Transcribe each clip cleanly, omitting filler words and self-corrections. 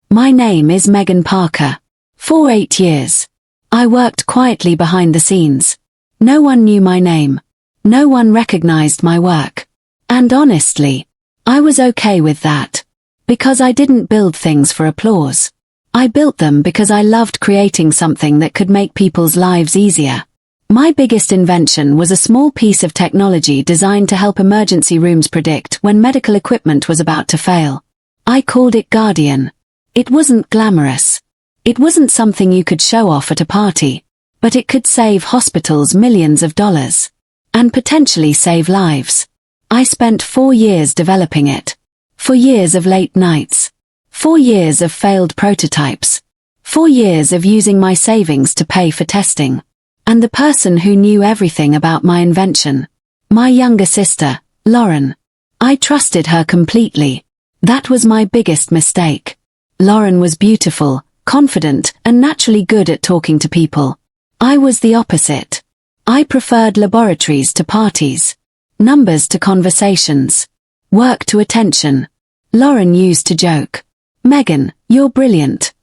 My name is Megan Parker. For 8 years. I worked quietly behind the scenes. No one knew my name. No one recognized my work. And honestly, I was okay with that. Because I didn't build things for applause. I built them because I loved creating something that could make people's lives easier. My biggest invention was a small piece of technology designed to help emergency rooms predict when medical equipment was about to fail. I called it Guardian. It wasn't glamorous. It wasn't something you could show off at a party, but it could save hospitals millions of dollars. And potentially save lives. I spent 4 years developing it. 4 years of late nights. 4 years of failed prototypes. 4 years of using my savings to pay for testing. And the person who knew everything about my invention, my younger sister, Lauren. I trusted her completely. That was my biggest mistake. Lauren was beautiful, confident, and naturally good at talking to people. I was the opposite. I preferred laboratories to parties, numbers to conversations, work to attention. Lauren used to joke, "Megan, you're brilliant.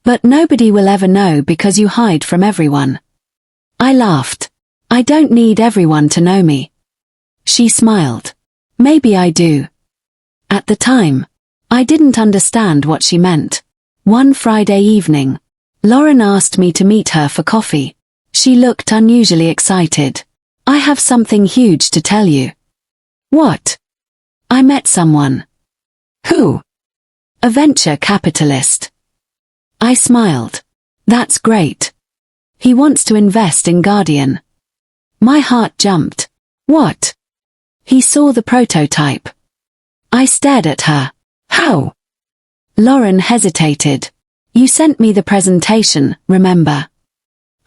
But nobody will ever know because you hide from everyone." I laughed. "I don't need everyone to know me." She smiled. "Maybe I do." At the time, I didn't understand what she meant. One Friday evening, Lauren asked me to meet her for coffee. She looked unusually excited. "I have something huge to tell you." "What?" "I met someone." "Who?" "A venture capitalist." I smiled. "That's great. He wants to invest in Guardian." My heart jumped. "What?" "He saw the prototype." I stared at her. "How?" Lauren hesitated. "You sent me the presentation, remember?"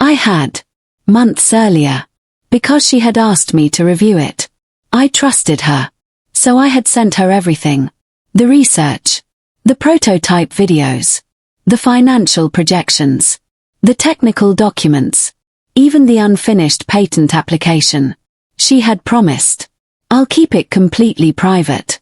I had. Months earlier. Because she had asked me to review it. I trusted her. So I had sent her everything. The research. The prototype videos. The financial projections. The technical documents. Even the unfinished patent application. She had promised. "I'll keep it completely private."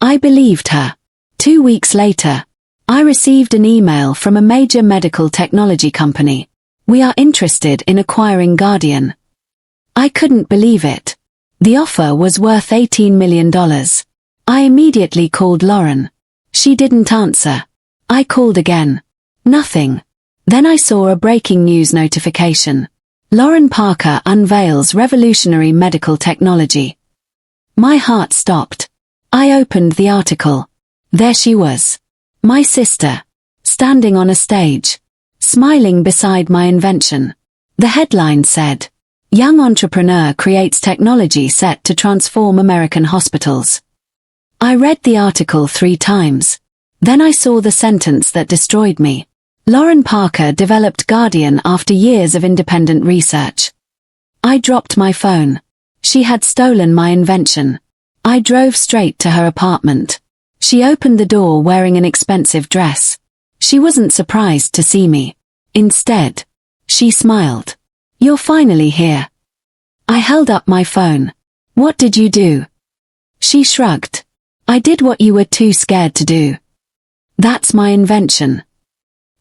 I believed her. 2 weeks later, I received an email from a major medical technology company. "We are interested in acquiring Guardian." I couldn't believe it. The offer was worth $18 million. I immediately called Lauren. She didn't answer. I called again. Nothing. Then I saw a breaking news notification. Lauren Parker unveils revolutionary medical technology. My heart stopped. I opened the article. There she was. My sister. Standing on a stage. Smiling beside my invention. The headline said, "Young entrepreneur creates technology set to transform American hospitals." I read the article 3 times. Then I saw the sentence that destroyed me. Lauren Parker developed Guardian after years of independent research. I dropped my phone. She had stolen my invention. I drove straight to her apartment. She opened the door wearing an expensive dress. She wasn't surprised to see me. Instead, she smiled. "You're finally here." I held up my phone. "What did you do?" She shrugged. "I did what you were too scared to do. That's my invention."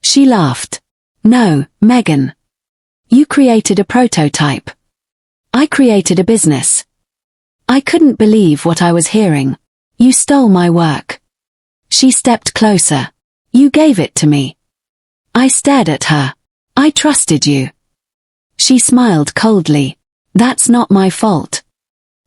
She laughed. "No, Megan. You created a prototype. I created a business." I couldn't believe what I was hearing. "You stole my work." She stepped closer. "You gave it to me." I stared at her. "I trusted you." She smiled coldly. "That's not my fault."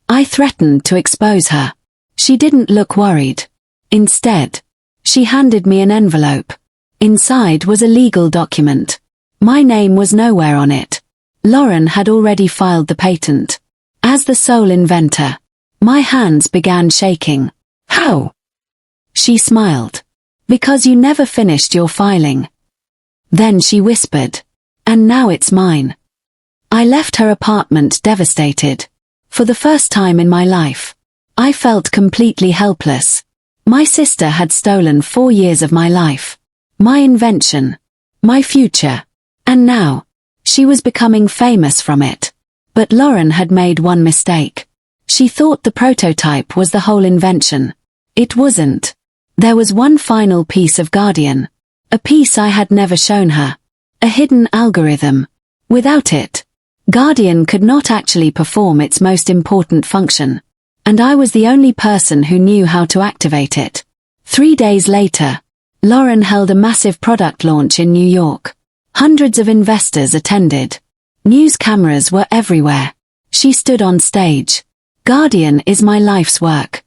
I threatened to expose her. She didn't look worried. Instead, she handed me an envelope. Inside was a legal document. My name was nowhere on it. Lauren had already filed the patent. As the sole inventor, my hands began shaking. "How?" She smiled. "Because you never finished your filing." Then she whispered, "And now it's mine." I left her apartment devastated. For the first time in my life, I felt completely helpless. My sister had stolen 4 years of my life. My invention. My future. And now, she was becoming famous from it. But Lauren had made one mistake. She thought the prototype was the whole invention. It wasn't. There was one final piece of Guardian. A piece I had never shown her. A hidden algorithm. Without it, Guardian could not actually perform its most important function. And I was the only person who knew how to activate it. 3 days later, Lauren held a massive product launch in New York. Hundreds of investors attended. News cameras were everywhere. She stood on stage. Guardian is my life's work.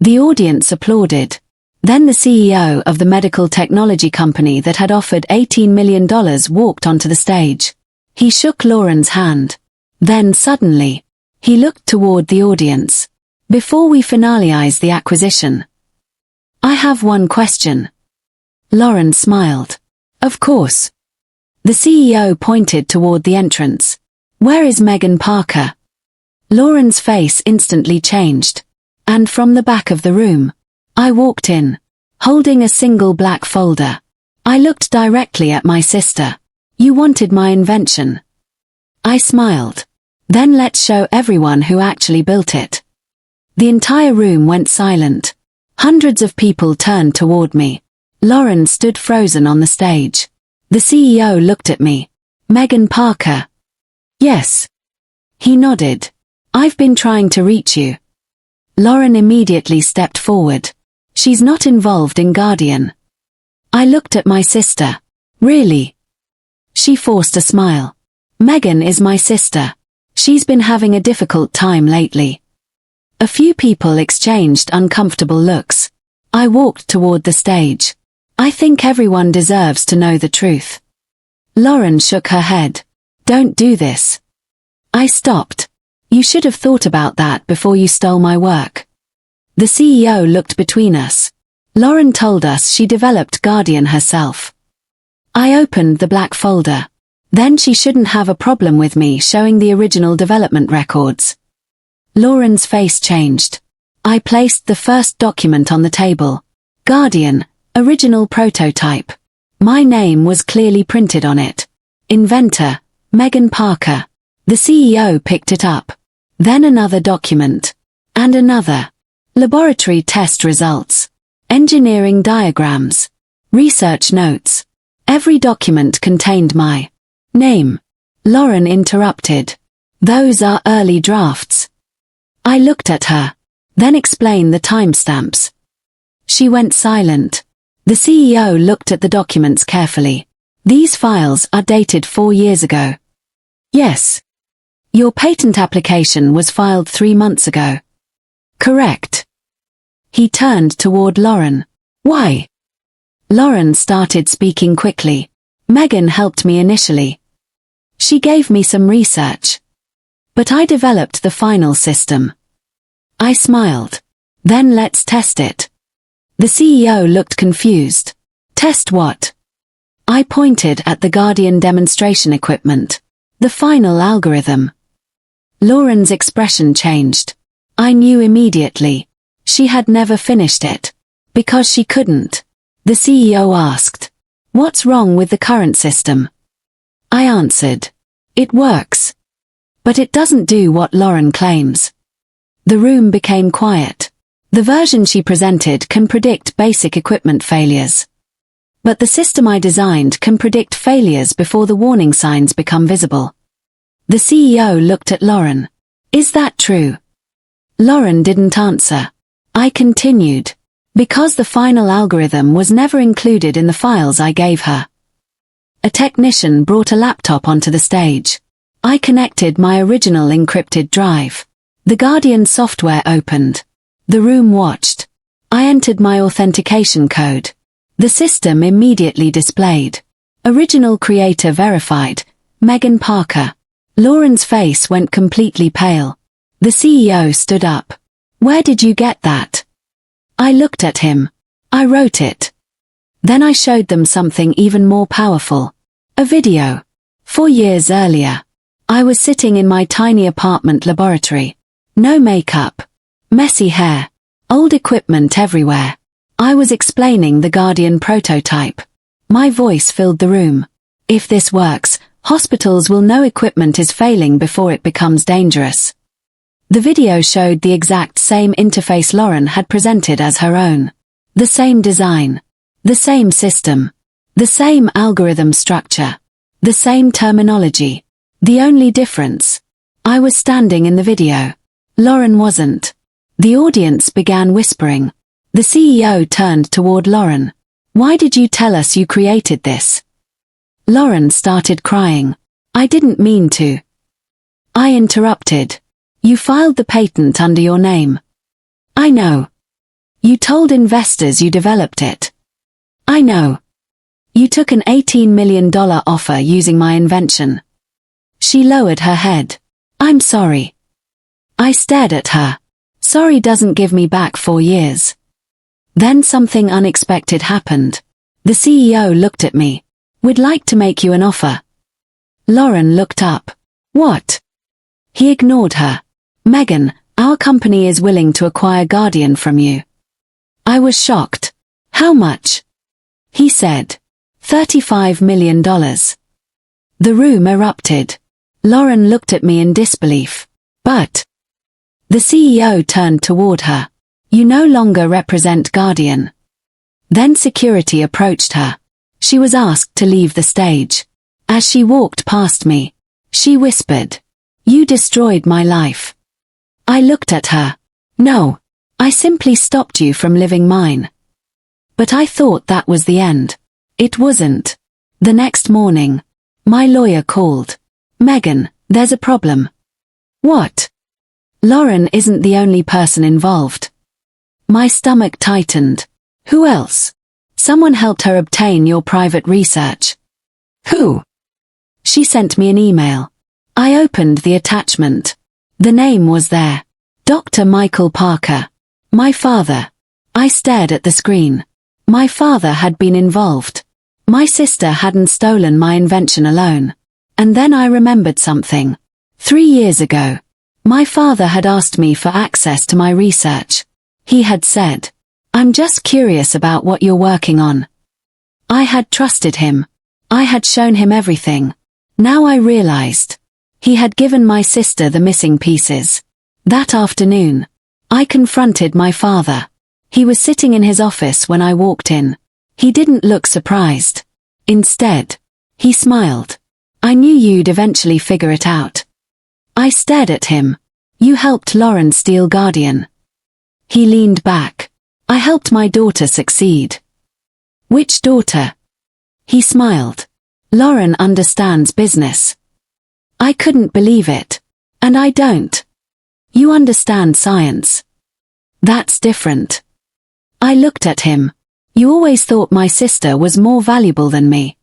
The audience applauded. Then the CEO of the medical technology company that had offered $18 million walked onto the stage. He shook Lauren's hand. Then suddenly, he looked toward the audience. Before we finalize the acquisition, I have one question. Lauren smiled. Of course. The CEO pointed toward the entrance. Where is Megan Parker? Lauren's face instantly changed. And from the back of the room, I walked in, holding a single black folder. I looked directly at my sister. You wanted my invention. I smiled. Then let's show everyone who actually built it. The entire room went silent. Hundreds of people turned toward me. Lauren stood frozen on the stage. The CEO looked at me. Megan Parker. Yes. He nodded. I've been trying to reach you. Lauren immediately stepped forward. She's not involved in Guardian. I looked at my sister. Really? She forced a smile. Megan is my sister. She's been having a difficult time lately. A few people exchanged uncomfortable looks. I walked toward the stage. I think everyone deserves to know the truth. Lauren shook her head. Don't do this. I stopped. You should have thought about that before you stole my work. The CEO looked between us. Lauren told us she developed Guardian herself. I opened the black folder. Then she shouldn't have a problem with me showing the original development records. Lauren's face changed. I placed the first document on the table. Guardian, original prototype. My name was clearly printed on it. Inventor, Megan Parker. The CEO picked it up. Then another document. And another. Laboratory test results. Engineering diagrams. Research notes. Every document contained my name. Lauren interrupted. Those are early drafts. I looked at her. Then explained the timestamps. She went silent. The CEO looked at the documents carefully. These files are dated 4 years ago. Yes. Your patent application was filed 3 months ago. Correct. He turned toward Lauren. Why? Lauren started speaking quickly. Megan helped me initially. She gave me some research. But I developed the final system. I smiled. Then let's test it. The CEO looked confused. Test what? I pointed at the Guardian demonstration equipment. The final algorithm. Lauren's expression changed. I knew immediately. She had never finished it. Because she couldn't. The CEO asked. What's wrong with the current system? I answered. It works. But it doesn't do what Lauren claims. The room became quiet. The version she presented can predict basic equipment failures. But the system I designed can predict failures before the warning signs become visible. The CEO looked at Lauren. Is that true? Lauren didn't answer. I continued. Because the final algorithm was never included in the files I gave her. A technician brought a laptop onto the stage. I connected my original encrypted drive. The Guardian software opened. The room watched. I entered my authentication code. The system immediately displayed. Original creator verified, Megan Parker. Lauren's face went completely pale. The CEO stood up. Where did you get that? I looked at him. I wrote it. Then I showed them something even more powerful. A video. 4 years earlier. I was sitting in my tiny apartment laboratory. No makeup. Messy hair. Old equipment everywhere. I was explaining the Guardian prototype. My voice filled the room. If this works, hospitals will know equipment is failing before it becomes dangerous. The video showed the exact same interface Lauren had presented as her own. The same design. The same system. The same algorithm structure. The same terminology. The only difference. I was standing in the video. Lauren wasn't. The audience began whispering. The CEO turned toward Lauren. Why did you tell us you created this? Lauren started crying. I didn't mean to. I interrupted. You filed the patent under your name. I know. You told investors you developed it. I know. You took an $18 million offer using my invention. She lowered her head. I'm sorry. I stared at her. Sorry doesn't give me back 4 years. Then something unexpected happened. The CEO looked at me. We'd like to make you an offer. Lauren looked up. What? He ignored her. Megan, our company is willing to acquire Guardian from you. I was shocked. How much? He said. $35 million. The room erupted. Lauren looked at me in disbelief. But. The CEO turned toward her. You no longer represent Guardian. Then security approached her. She was asked to leave the stage. As she walked past me, she whispered, You destroyed my life. I looked at her. No, I simply stopped you from living mine. But I thought that was the end. It wasn't. The next morning, my lawyer called. Megan, there's a problem. What? Lauren isn't the only person involved. My stomach tightened. Who else? Someone helped her obtain your private research. Who? She sent me an email. I opened the attachment. The name was there. Dr. Michael Parker. My father. I stared at the screen. My father had been involved. My sister hadn't stolen my invention alone. And then I remembered something. 3 years ago, my father had asked me for access to my research. He had said, I'm just curious about what you're working on. I had trusted him. I had shown him everything. Now I realized. He had given my sister the missing pieces. That afternoon, I confronted my father. He was sitting in his office when I walked in. He didn't look surprised. Instead, he smiled. I knew you'd eventually figure it out. I stared at him. You helped Lauren steal Guardian. He leaned back. I helped my daughter succeed. Which daughter? He smiled. Lauren understands business. I couldn't believe it. And I don't. You understand science. That's different. I looked at him. You always thought my sister was more valuable than me.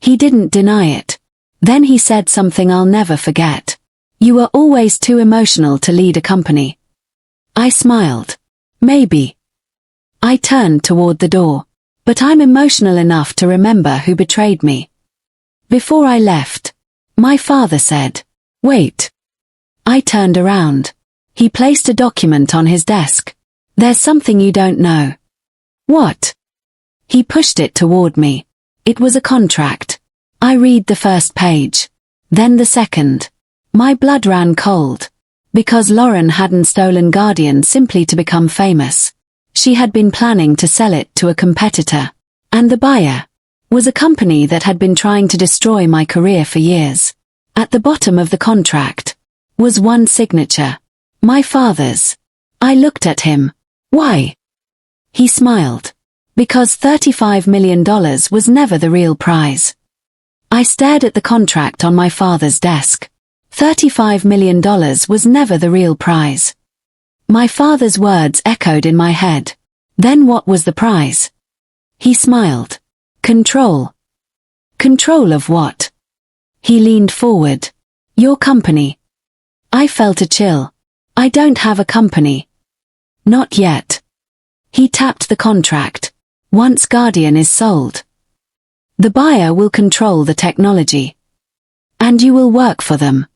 He didn't deny it. Then he said something I'll never forget. You were always too emotional to lead a company. I smiled. Maybe. I turned toward the door. But I'm emotional enough to remember who betrayed me. Before I left, my father said, Wait. I turned around. He placed a document on his desk. There's something you don't know. What? He pushed it toward me. It was a contract. I read the first page. Then the second. My blood ran cold. Because Lauren hadn't stolen Guardian simply to become famous. She had been planning to sell it to a competitor. And the buyer was a company that had been trying to destroy my career for years. At the bottom of the contract was one signature. My father's. I looked at him. Why? He smiled. Because $35 million was never the real prize. I stared at the contract on my father's desk. $35 million was never the real prize. My father's words echoed in my head. Then what was the prize? He smiled. Control. Control of what? He leaned forward. Your company. I felt a chill. I don't have a company. Not yet. He tapped the contract. Once Guardian is sold, the buyer will control the technology. And you will work for them.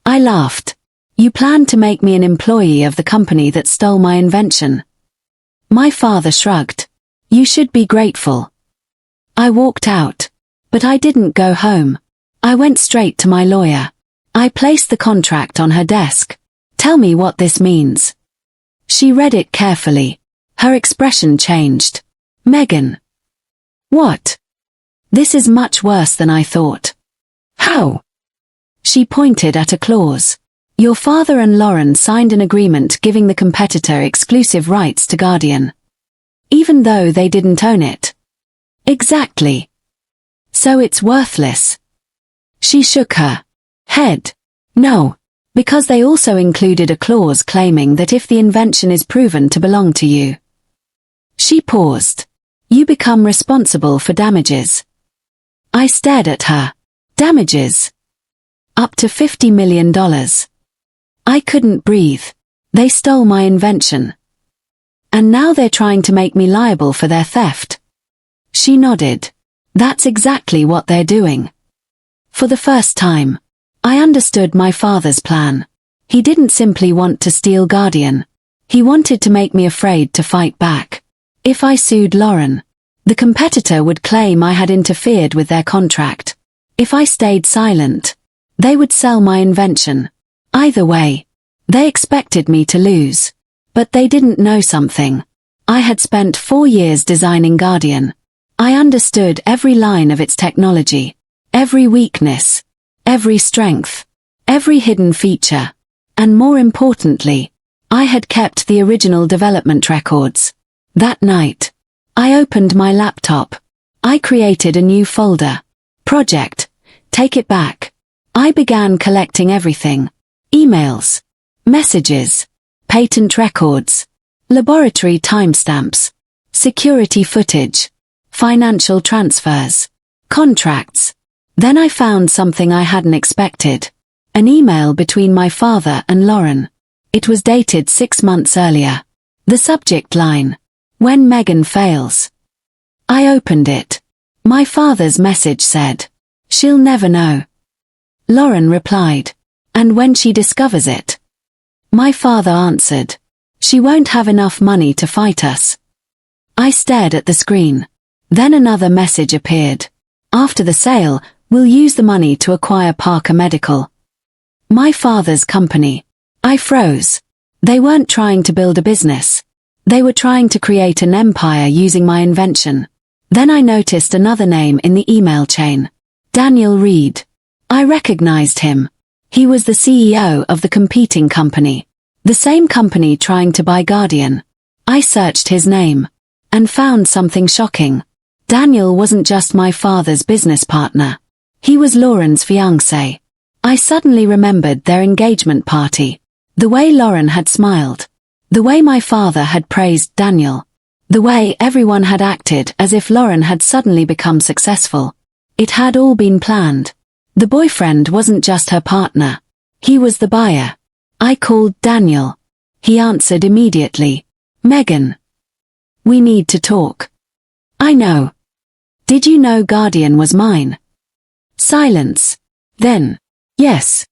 I laughed. You plan to make me an employee of the company that stole my invention. My father shrugged. You should be grateful. I walked out. But I didn't go home. I went straight to my lawyer. I placed the contract on her desk. Tell me what this means. She read it carefully. Her expression changed. Megan. What? This is much worse than I thought. How? She pointed at a clause. Your father and Lauren signed an agreement giving the competitor exclusive rights to Guardian. Even though they didn't own it. Exactly. So it's worthless. She shook her head. No, because they also included a clause claiming that if the invention is proven to belong to you. She paused. You become responsible for damages. I stared at her. Damages? Up to $50 million. I couldn't breathe. They stole my invention. And now they're trying to make me liable for their theft. She nodded. That's exactly what they're doing. For the first time, I understood my father's plan. He didn't simply want to steal Guardian. He wanted to make me afraid to fight back. If I sued Lauren, the competitor would claim I had interfered with their contract. If I stayed silent, they would sell my invention. Either way, they expected me to lose. But they didn't know something. I had spent 4 years designing Guardian. I understood every line of its technology, every weakness, every strength, every hidden feature. And more importantly, I had kept the original development records. That night, I opened my laptop. I created a new folder. Project, Take It Back. I began collecting everything. Emails, messages, patent records, laboratory timestamps, security footage, financial transfers, contracts. Then I found something I hadn't expected. An email between my father and Lauren. It was dated 6 months earlier. The subject line, When Megan Fails. I opened it. My father's message said, She'll never know. Lauren replied, And when she discovers it? My father answered, She won't have enough money to fight us. I stared at the screen. Then another message appeared. After the sale, we'll use the money to acquire Parker Medical. My father's company. I froze. They weren't trying to build a business. They were trying to create an empire using my invention. Then I noticed another name in the email chain. Daniel Reed. I recognized him. He was the CEO of the competing company. The same company trying to buy Guardian. I searched his name. And found something shocking. Daniel wasn't just my father's business partner. He was Lauren's fiancé. I suddenly remembered their engagement party. The way Lauren had smiled. The way my father had praised Daniel. The way everyone had acted as if Lauren had suddenly become successful. It had all been planned. The boyfriend wasn't just her partner. He was the buyer. I called Daniel. He answered immediately. Megan. We need to talk. I know. Did you know Guardian was mine? Silence. Then. Yes.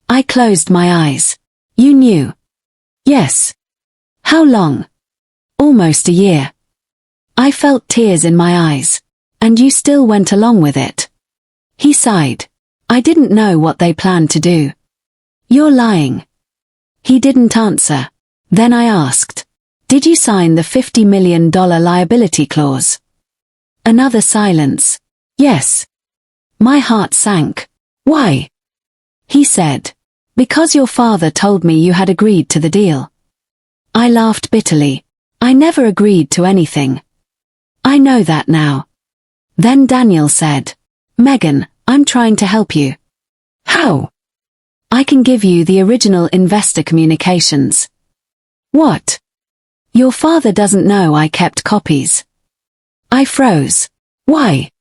I closed my eyes. You knew. Yes. How long? Almost a year. I felt tears in my eyes. And you still went along with it. He sighed. I didn't know what they planned to do. You're lying. He didn't answer. Then I asked. Did you sign the $50 million liability clause? Another silence. Yes. My heart sank. Why? He said. Because your father told me you had agreed to the deal. I laughed bitterly. I never agreed to anything. I know that now. Then Daniel said. Megan, I'm trying to help you. How? I can give you the original investor communications. What? Your father doesn't know I kept copies. I froze. Why?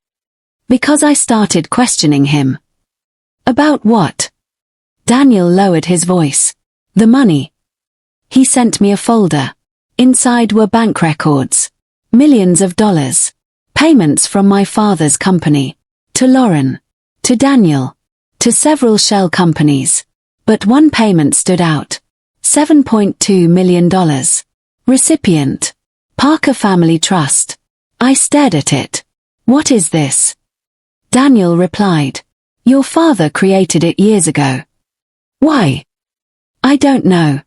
Because I started questioning him. About what? Daniel lowered his voice. The money. He sent me a folder. Inside were bank records. Millions of dollars. Payments from my father's company. To Lauren. To Daniel. To several shell companies. But one payment stood out. $7.2 million. Recipient. Parker Family Trust. I stared at it. What is this? Daniel replied. Your father created it years ago. Why? I don't know.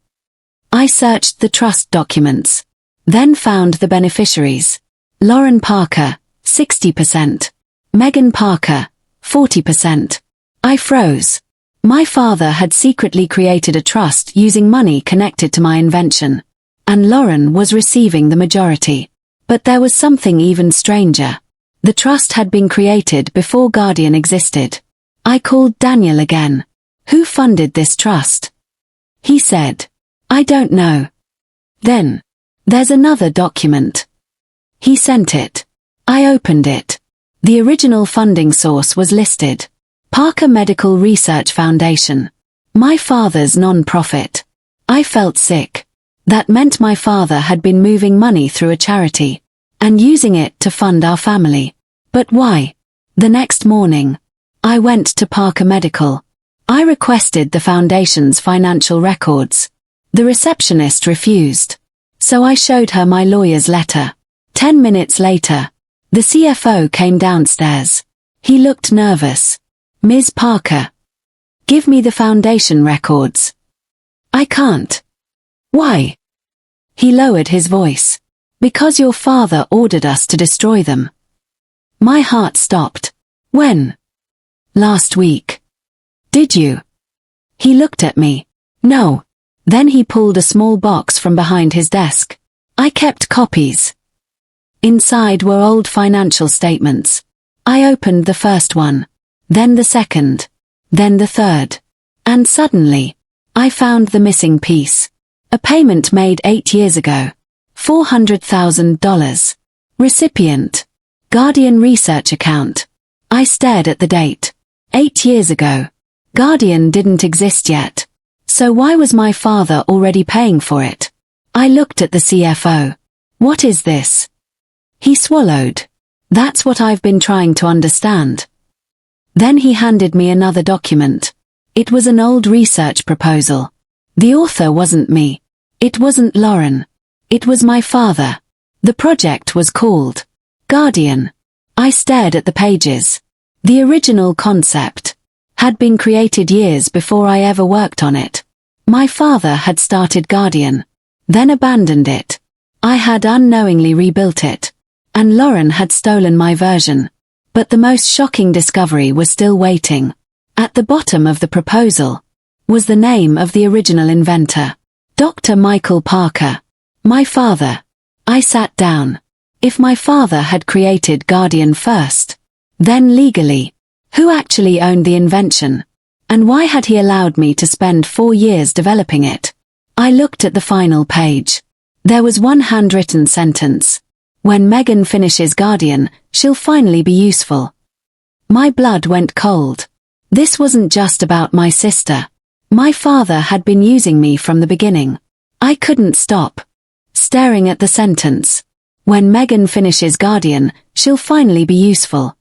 I searched the trust documents. Then found the beneficiaries. Lauren Parker, 60%. Megan Parker, 40%. I froze. My father had secretly created a trust using money connected to my invention. And Lauren was receiving the majority. But there was something even stranger. The trust had been created before Guardian existed. I called Daniel again. Who funded this trust? He said, I don't know. Then, there's another document. He sent it. I opened it. The original funding source was listed. Parker Medical Research Foundation. My father's non-profit. I felt sick. That meant my father had been moving money through a charity and using it to fund our family. But why? The next morning, I went to Parker Medical. I requested the foundation's financial records. The receptionist refused. So I showed her my lawyer's letter. 10 minutes later, the CFO came downstairs. He looked nervous. Ms. Parker. Give me the foundation records. I can't. Why? He lowered his voice. Because your father ordered us to destroy them. My heart stopped. When? Last week. Did you? He looked at me. No. Then he pulled a small box from behind his desk. I kept copies. Inside were old financial statements. I opened the first one. Then the second. Then the third. And suddenly, I found the missing piece. A payment made 8 years ago. $400,000. Recipient. Guardian research account. I stared at the date. 8 years ago. Guardian didn't exist yet. So why was my father already paying for it? I looked at the CFO. What is this? He swallowed. That's what I've been trying to understand. Then he handed me another document. It was an old research proposal. The author wasn't me. It wasn't Lauren. It was my father. The project was called Guardian. I stared at the pages. The original concept had been created years before I ever worked on it. My father had started Guardian, then abandoned it. I had unknowingly rebuilt it, and Lauren had stolen my version. But the most shocking discovery was still waiting. At the bottom of the proposal was the name of the original inventor, Dr. Michael Parker. My father. I sat down. If my father had created Guardian first, then legally, who actually owned the invention? And why had he allowed me to spend 4 years developing it? I looked at the final page. There was one handwritten sentence. When Megan finishes Guardian, she'll finally be useful. My blood went cold. This wasn't just about my sister. My father had been using me from the beginning. I couldn't stop staring at the sentence. When Megan finishes Guardian, she'll finally be useful.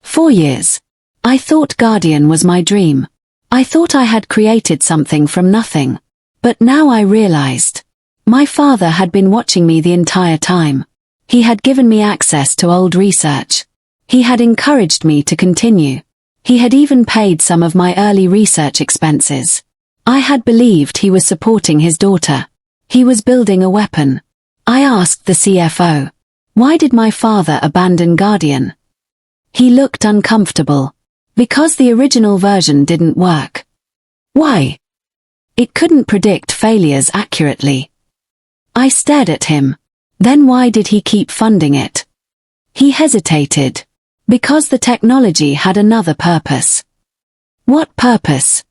4 years. I thought Guardian was my dream. I thought I had created something from nothing. But now I realized. My father had been watching me the entire time. He had given me access to old research. He had encouraged me to continue. He had even paid some of my early research expenses. I had believed he was supporting his daughter. He was building a weapon. I asked the CFO, why did my father abandon Guardian? He looked uncomfortable. Because the original version didn't work. Why? It couldn't predict failures accurately. I stared at him. Then why did he keep funding it? He hesitated. Because the technology had another purpose. What purpose?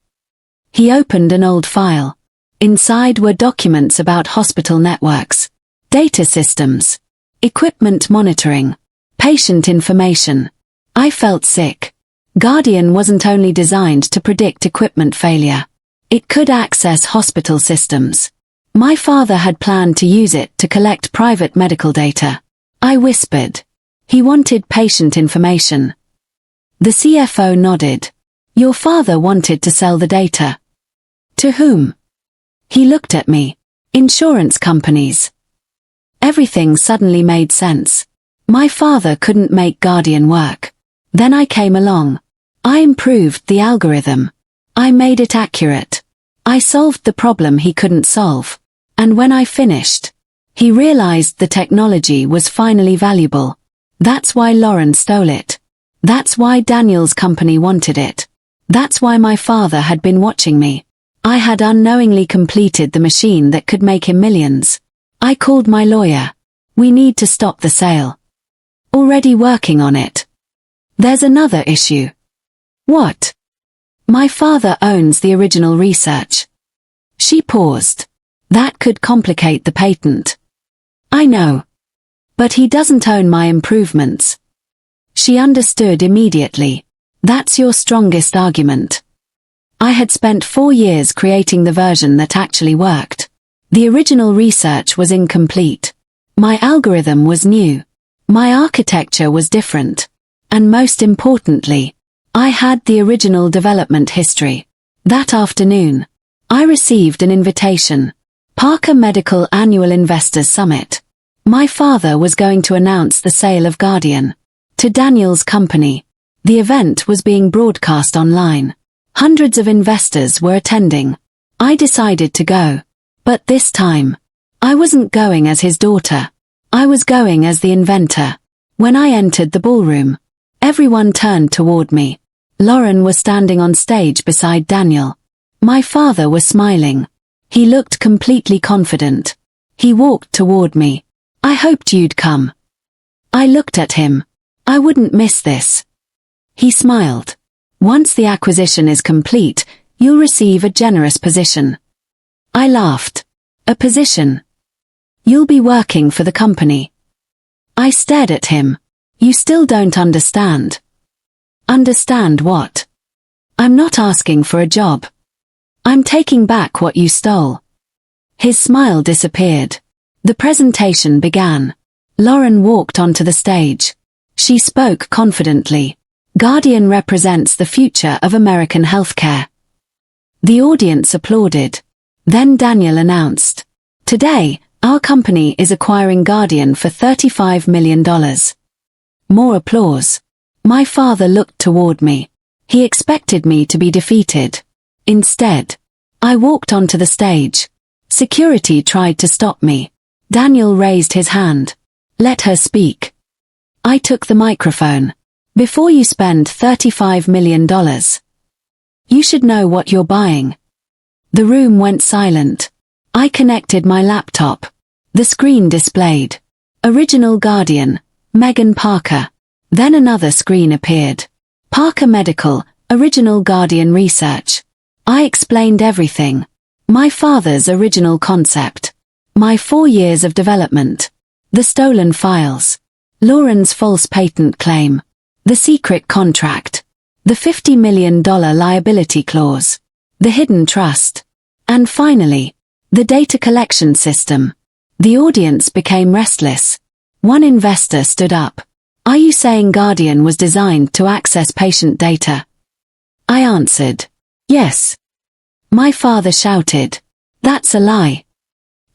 He opened an old file. Inside were documents about hospital networks, data systems, equipment monitoring, patient information. I felt sick. Guardian wasn't only designed to predict equipment failure. It could access hospital systems. My father had planned to use it to collect private medical data. I whispered. He wanted patient information. The CFO nodded. Your father wanted to sell the data. To whom? He looked at me. Insurance companies. Everything suddenly made sense. My father couldn't make Guardian work. Then I came along. I improved the algorithm. I made it accurate. I solved the problem he couldn't solve. And when I finished, He realized the technology was finally valuable. That's why Lauren stole it. That's why Daniel's company wanted it. That's why my father had been watching me. I had unknowingly completed the machine that could make him millions. I called my lawyer. We need to stop the sale. Already working on it. There's another issue. What? My father owns the original research. She paused. That could complicate the patent. I know. But he doesn't own my improvements. She understood immediately. That's your strongest argument. I had spent 4 years creating the version that actually worked. The original research was incomplete. My algorithm was new. My architecture was different. And most importantly, I had the original development history. That afternoon, I received an invitation. Parker Medical Annual Investors Summit. My father was going to announce the sale of Guardian to Daniel's company. The event was being broadcast online. Hundreds of investors were attending. I decided to go. But this time, I wasn't going as his daughter. I was going as the inventor. When I entered the ballroom, everyone turned toward me. Lauren was standing on stage beside Daniel. My father was smiling. He looked completely confident. He walked toward me. I hoped you'd come. I looked at him. I wouldn't miss this. He smiled. Once the acquisition is complete, you'll receive a generous position. I laughed. A position? You'll be working for the company. I stared at him. You still don't understand. Understand what? I'm not asking for a job. I'm taking back what you stole. His smile disappeared. The presentation began. Lauren walked onto the stage. She spoke confidently. Guardian represents the future of American healthcare. The audience applauded. Then Daniel announced, "Today, our company is acquiring Guardian for $35 million. More applause. My father looked toward me. He expected me to be defeated. Instead, I walked onto the stage. Security tried to stop me. Daniel raised his hand. Let her speak. I took the microphone. Before you spend $35 million, you should know what you're buying. The room went silent. I connected my laptop. The screen displayed Original Guardian, Megan Parker. Then another screen appeared. Parker Medical, Original Guardian Research. I explained everything. My father's original concept. My 4 years of development. The stolen files. Lauren's false patent claim. The secret contract. The $50 million liability clause. The hidden trust. And finally, the data collection system. The audience became restless. One investor stood up. Are you saying Guardian was designed to access patient data? I answered, yes. My father shouted, that's a lie.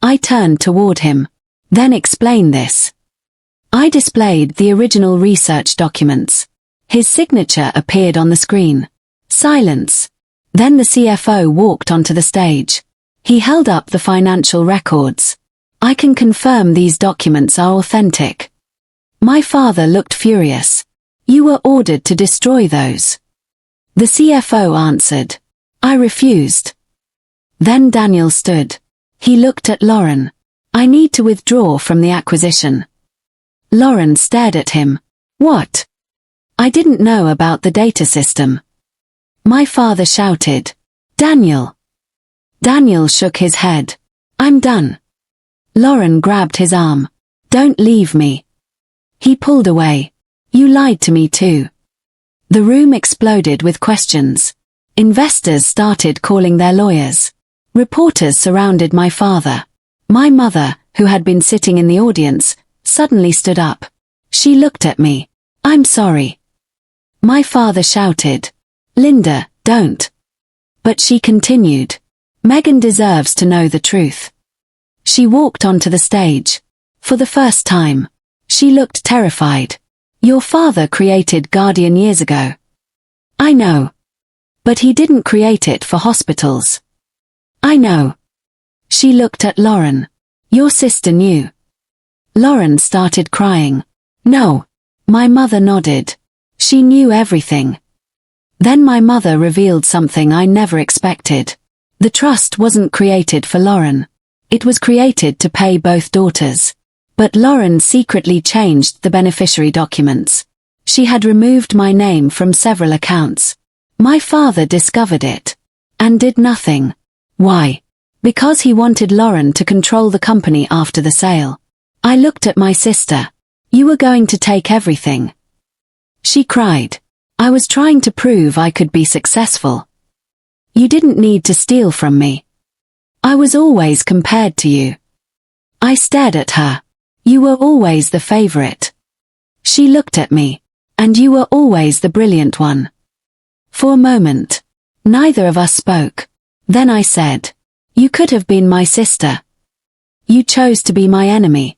I turned toward him. Then explain this. I displayed the original research documents. His signature appeared on the screen. Silence. Then the CFO walked onto the stage. He held up the financial records. I can confirm these documents are authentic. My father looked furious. You were ordered to destroy those. The CFO answered. I refused. Then Daniel stood. He looked at Lauren. I need to withdraw from the acquisition. Lauren stared at him. What? I didn't know about the data system. My father shouted. Daniel. Daniel shook his head. I'm done. Lauren grabbed his arm. Don't leave me. He pulled away. You lied to me too. The room exploded with questions. Investors started calling their lawyers. Reporters surrounded my father. My mother, who had been sitting in the audience, suddenly stood up. She looked at me. I'm sorry. My father shouted. Linda, don't. But she continued. Megan deserves to know the truth. She walked onto the stage. For the first time, she looked terrified. Your father created Guardian years ago. I know. But he didn't create it for hospitals. I know. She looked at Lauren. Your sister knew. Lauren started crying. No. My mother nodded. She knew everything. Then my mother revealed something I never expected. The trust wasn't created for Lauren. It was created to pay both daughters. But Lauren secretly changed the beneficiary documents. She had removed my name from several accounts. My father discovered it. And did nothing. Why? Because he wanted Lauren to control the company after the sale. I looked at my sister. You were going to take everything. She cried. I was trying to prove I could be successful. You didn't need to steal from me. I was always compared to you. I stared at her. You were always the favorite. She looked at me. And you were always the brilliant one. For a moment, neither of us spoke. Then I said, you could have been my sister. You chose to be my enemy.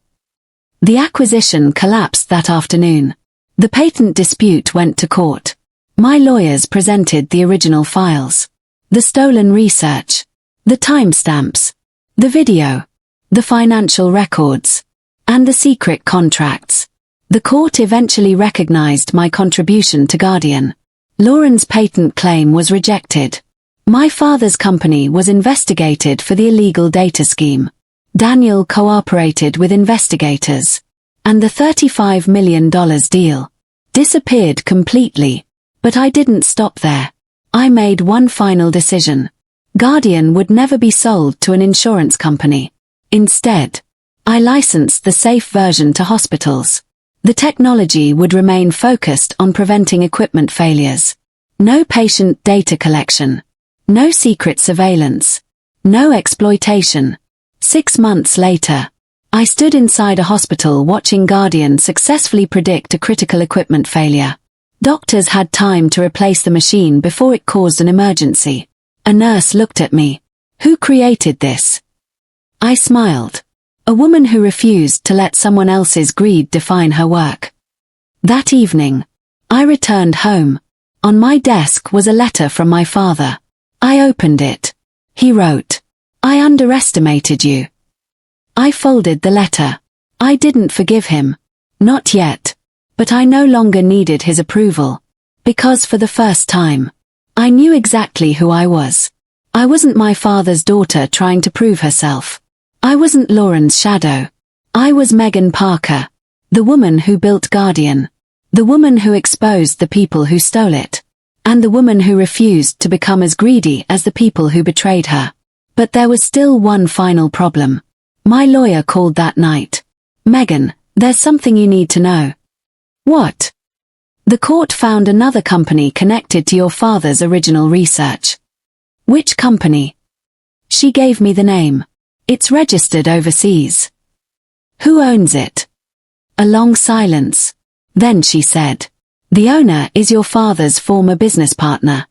The acquisition collapsed that afternoon. The patent dispute went to court. My lawyers presented the original files. The stolen research. The timestamps. The video. The financial records. And the secret contracts. The court eventually recognized my contribution to Guardian. Lauren's patent claim was rejected. My father's company was investigated for the illegal data scheme. Daniel cooperated with investigators. And the $35 million deal disappeared completely. But I didn't stop there. I made one final decision. Guardian would never be sold to an insurance company. Instead, I licensed the safe version to hospitals. The technology would remain focused on preventing equipment failures. No patient data collection. No secret surveillance. No exploitation. 6 months later, I stood inside a hospital watching Guardian successfully predict a critical equipment failure. Doctors had time to replace the machine before it caused an emergency. A nurse looked at me. Who created this? I smiled. A woman who refused to let someone else's greed define her work. That evening, I returned home. On my desk was a letter from my father. I opened it. He wrote, I underestimated you. I folded the letter. I didn't forgive him. Not yet. But I no longer needed his approval. Because for the first time, I knew exactly who I was. I wasn't my father's daughter trying to prove herself. I wasn't Lauren's shadow. I was Megan Parker, the woman who built Guardian, the woman who exposed the people who stole it, and the woman who refused to become as greedy as the people who betrayed her. But there was still one final problem. My lawyer called that night. Megan, there's something you need to know. What? The court found another company connected to your father's original research. Which company? She gave me the name. It's registered overseas. Who owns it? A long silence. Then she said, the owner is your father's former business partner.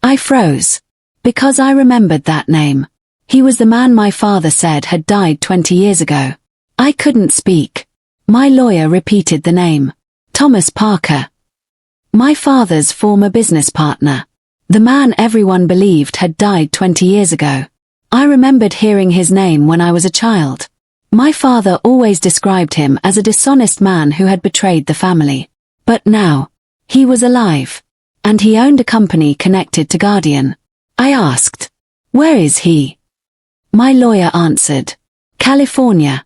I froze. Because I remembered that name. He was the man my father said had died 20 years ago. I couldn't speak. My lawyer repeated the name. Thomas Parker. My father's former business partner. The man everyone believed had died 20 years ago. I remembered hearing his name when I was a child. My father always described him as a dishonest man who had betrayed the family. But now, he was alive. And he owned a company connected to Guardian. I asked, where is he? My lawyer answered, California.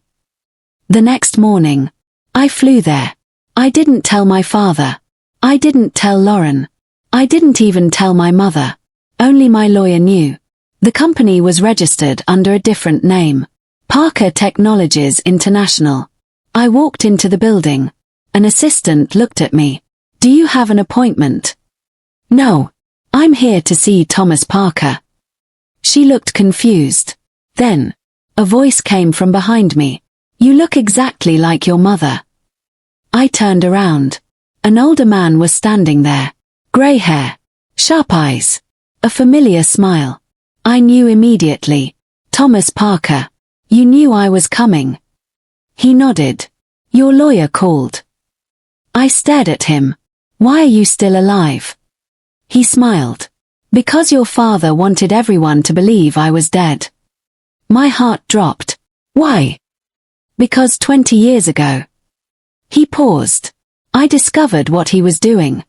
The next morning, I flew there. I didn't tell my father. I didn't tell Lauren. I didn't even tell my mother. Only my lawyer knew. The company was registered under a different name. Parker Technologies International. I walked into the building. An assistant looked at me. Do you have an appointment? No. I'm here to see Thomas Parker. She looked confused. Then, a voice came from behind me. You look exactly like your mother. I turned around. An older man was standing there. Grey hair. Sharp eyes. A familiar smile. I knew immediately. Thomas Parker. You knew I was coming. He nodded. Your lawyer called. I stared at him. Why are you still alive? He smiled. Because your father wanted everyone to believe I was dead. My heart dropped. Why? Because 20 years ago. He paused. I discovered what he was doing.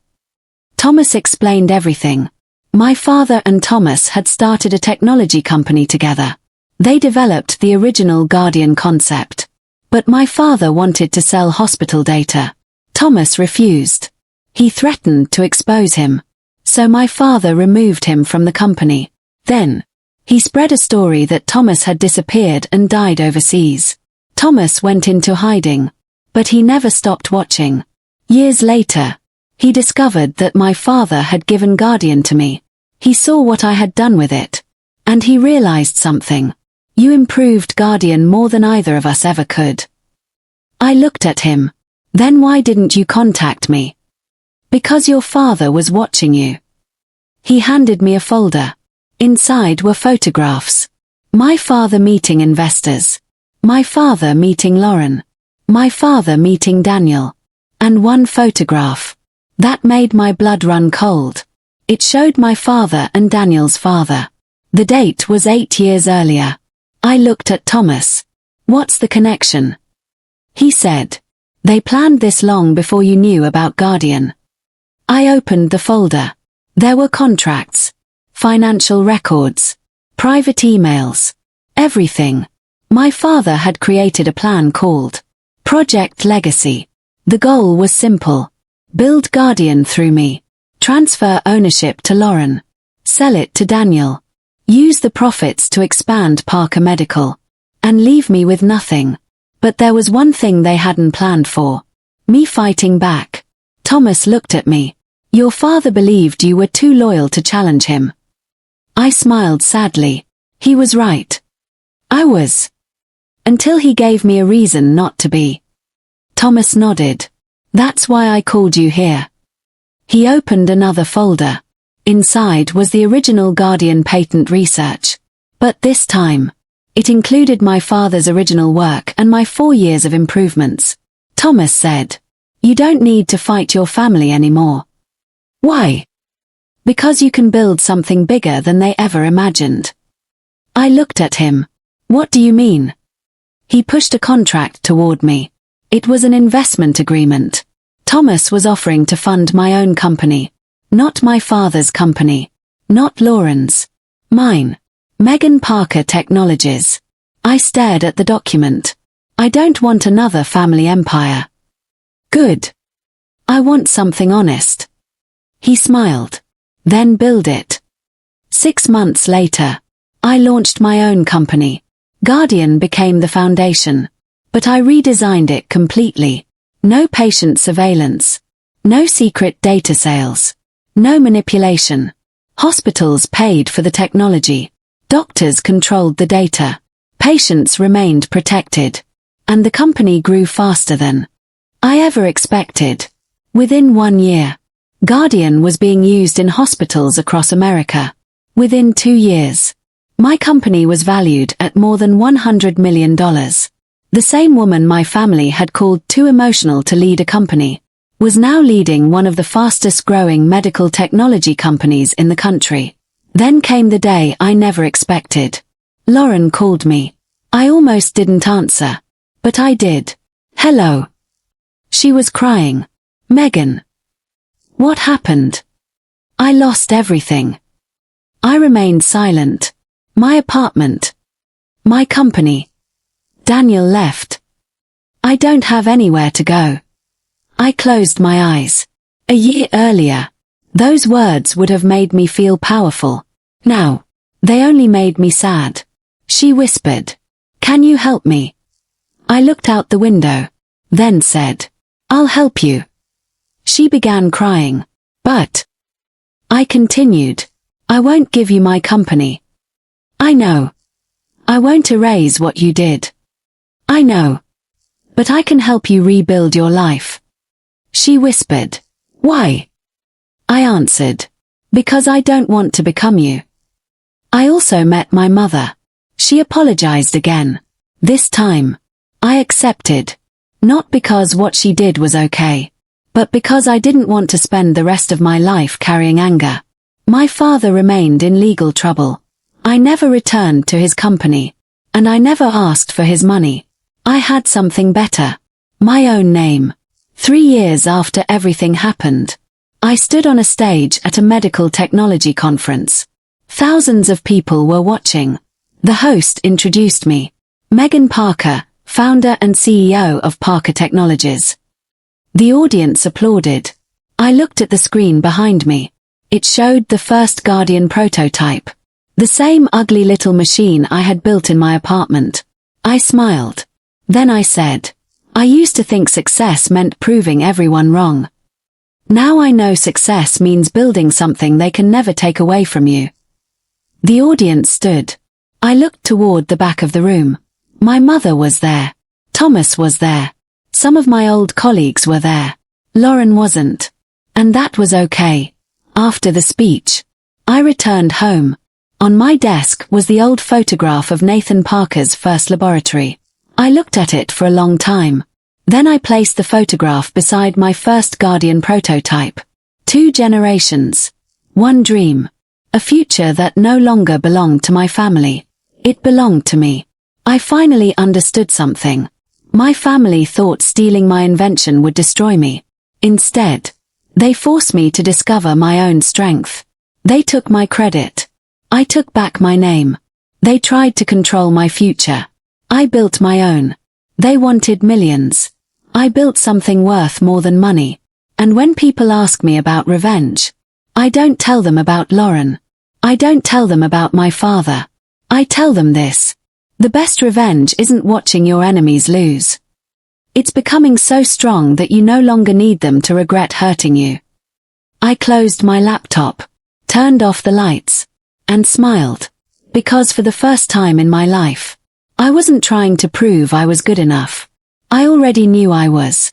Thomas explained everything. My father and Thomas had started a technology company together. They developed the original Guardian concept. But my father wanted to sell hospital data. Thomas refused. He threatened to expose him. So my father removed him from the company. Then, he spread a story that Thomas had disappeared and died overseas. Thomas went into hiding. But he never stopped watching. Years later, he discovered that my father had given Guardian to me. He saw what I had done with it. And he realized something. You improved Guardian more than either of us ever could. I looked at him. Then why didn't you contact me? Because your father was watching you. He handed me a folder. Inside were photographs. My father meeting investors. My father meeting Lauren. My father meeting Daniel. And one photograph. That made my blood run cold. It showed my father and Daniel's father. The date was 8 years earlier. I looked at Thomas. What's the connection? He said. They planned this long before you knew about Guardian. I opened the folder. There were contracts, financial records, private emails, everything. My father had created a plan called Project Legacy. The goal was simple. Build Guardian through me. Transfer ownership to Lauren. Sell it to Daniel. Use the profits to expand Parker Medical. And leave me with nothing. But there was one thing they hadn't planned for. Me fighting back. Thomas looked at me. Your father believed you were too loyal to challenge him. I smiled sadly. He was right. I was. Until he gave me a reason not to be. Thomas nodded. That's why I called you here. He opened another folder. Inside was the original Guardian patent research. But this time, it included my father's original work and my 4 years of improvements. Thomas said, you don't need to fight your family anymore. Why? Because you can build something bigger than they ever imagined. I looked at him. What do you mean? He pushed a contract toward me. It was an investment agreement. Thomas was offering to fund my own company. Not my father's company. Not Lauren's. Mine. Megan Parker Technologies. I stared at the document. I don't want another family empire. Good. I want something honest. He smiled. Then build it. 6 months later, I launched my own company. Guardian became the foundation. But I redesigned it completely. No patient surveillance. No secret data sales. No manipulation. Hospitals paid for the technology. Doctors controlled the data. Patients remained protected. And the company grew faster than I ever expected. Within 1 year, Guardian was being used in hospitals across America. Within 2 years, my company was valued at more than $100 million. The same woman my family had called too emotional to lead a company was now leading one of the fastest growing medical technology companies in the country. Then came the day I never expected. Lauren called me. I almost didn't answer. But I did. Hello. She was crying. Megan. What happened? I lost everything. I remained silent. My apartment. My company. Daniel left. I don't have anywhere to go. I closed my eyes. A year earlier, those words would have made me feel powerful. Now, they only made me sad. She whispered, "Can you help me?" I looked out the window, then said, "I'll help you." She began crying. But I continued, "I won't give you my company. I know. I won't erase what you did. I know. But I can help you rebuild your life." She whispered, "Why?" I answered, "Because I don't want to become you." I also met my mother. She apologized again. This time, I accepted. Not because what she did was okay, but because I didn't want to spend the rest of my life carrying anger. My father remained in legal trouble. I never returned to his company. And I never asked for his money. I had something better. My own name. 3 years after everything happened, I stood on a stage at a medical technology conference. Thousands of people were watching. The host introduced me. Megan Parker, founder and CEO of Parker Technologies. The audience applauded. I looked at the screen behind me. It showed the first Guardian prototype. The same ugly little machine I had built in my apartment. I smiled. Then I said, I used to think success meant proving everyone wrong. Now I know success means building something they can never take away from you. The audience stood. I looked toward the back of the room. My mother was there. Thomas was there. Some of my old colleagues were there. Lauren wasn't. And that was okay. After the speech, I returned home. On my desk was the old photograph of Nathan Parker's first laboratory. I looked at it for a long time. Then I placed the photograph beside my first Guardian prototype. 2 generations. 1 dream. A future that no longer belonged to my family. It belonged to me. I finally understood something. My family thought stealing my invention would destroy me. Instead, they forced me to discover my own strength. They took my credit. I took back my name. They tried to control my future. I built my own. They wanted millions. I built something worth more than money. And when people ask me about revenge, I don't tell them about Lauren. I don't tell them about my father. I tell them this. The best revenge isn't watching your enemies lose. It's becoming so strong that you no longer need them to regret hurting you. I closed my laptop, turned off the lights, and smiled. Because for the first time in my life, I wasn't trying to prove I was good enough. I already knew I was.